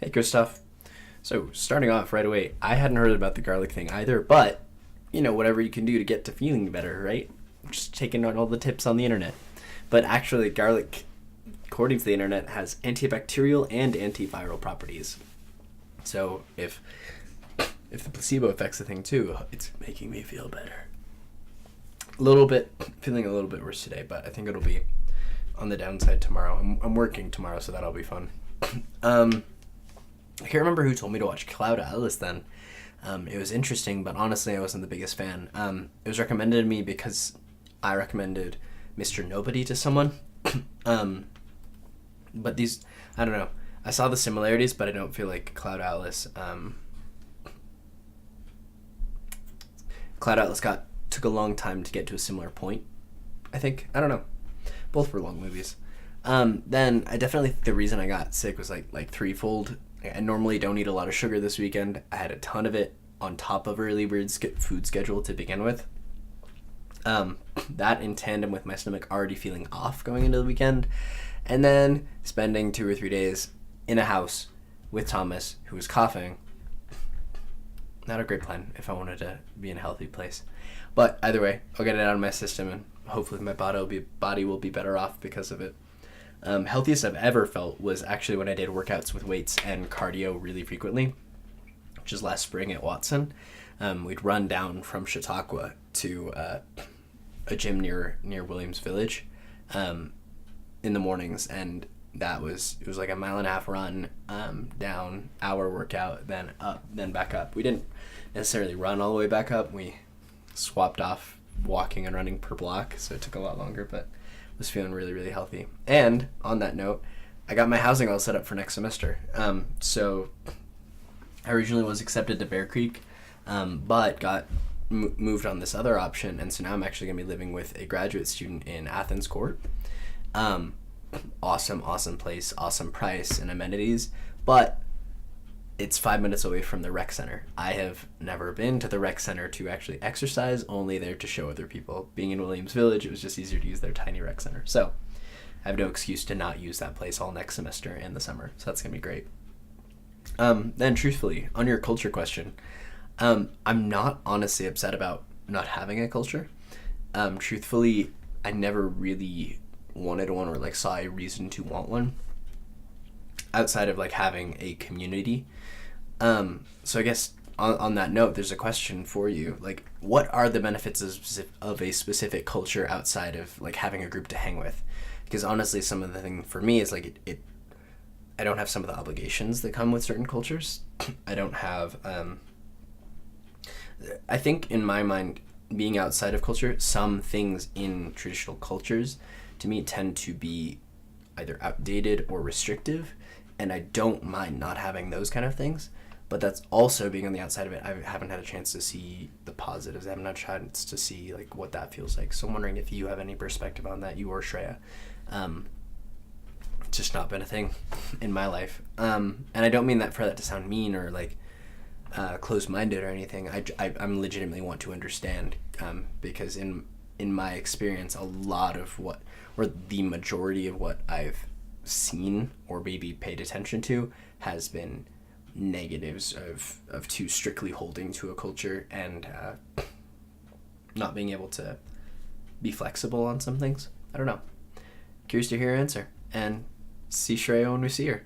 Hey, Christoph. So, starting off right away, I hadn't heard about the garlic thing either, but, whatever you can do to get to feeling better, right? Just taking on all the tips on the internet. But actually, garlic, according to the internet, has antibacterial and antiviral properties. So, if the placebo effect's a thing too, it's making me feel better. Feeling a little bit worse today, but I think it'll be on the downside tomorrow. I'm working tomorrow, so that'll be fun. I can't remember who told me to watch Cloud Atlas then. It was interesting, but honestly, I wasn't the biggest fan. It was recommended to me because I recommended Mr. Nobody to someone. But these, I don't know. I saw the similarities, but I don't feel like Cloud Atlas took a long time to get to a similar point, I think. I don't know. Both were long movies. Then I definitely think the reason I got sick was like threefold. I normally don't eat a lot of sugar this weekend. I had a ton of it on top of early bird food schedule to begin with. That in tandem with my stomach already feeling off going into the weekend. And then spending 2 or 3 days in a house with Thomas, who was coughing. Not a great plan if I wanted to be in a healthy place. But either way, I'll get it out of my system and hopefully my body will be better off because of it. Healthiest I've ever felt was actually when I did workouts with weights and cardio really frequently, which is last spring at Watson. We'd run down from Chautauqua to a gym near Williams Village in the mornings, and it was like a 1.5 mile run down, hour workout, then up, then back up. We didn't necessarily run all the way back up. We swapped off walking and running per block, so it took a lot longer, but was feeling really, really healthy. And on that note, I got my housing all set up for next semester. So I originally was accepted to Bear Creek, but got moved on this other option, and so now I'm actually going to be living with a graduate student in Athens Court. Awesome place, awesome price and amenities, but it's 5 minutes away from the rec center. I have never been to the rec center to actually exercise, only there to show other people. Being in Williams Village, it was just easier to use their tiny rec center. So I have no excuse to not use that place all next semester in the summer. So that's going to be great. Then truthfully, on your culture question, I'm not honestly upset about not having a culture. Truthfully, I never really wanted one or saw a reason to want one outside of having a community. So I guess on that note, there's a question for you. What are the benefits of a specific culture outside of having a group to hang with? Because honestly, some of the thing for me is I don't have some of the obligations that come with certain cultures. I don't have, I think in my mind, being outside of culture, some things in traditional cultures to me tend to be either outdated or restrictive, and I don't mind not having those kind of things. But that's also being on the outside of it. I haven't had a chance to see the positives. I haven't had a chance to see what that feels like. So I'm wondering if you have any perspective on that, you or Shreya. It's just not been a thing in my life. And I don't mean that to sound mean or closed-minded or anything. I'm legitimately want to understand because in my experience, a lot of the majority of what I've seen or maybe paid attention to has been negatives of too strictly holding to a culture and not being able to be flexible on some things. I don't know. Curious to hear your answer, and see Shreya when we see her.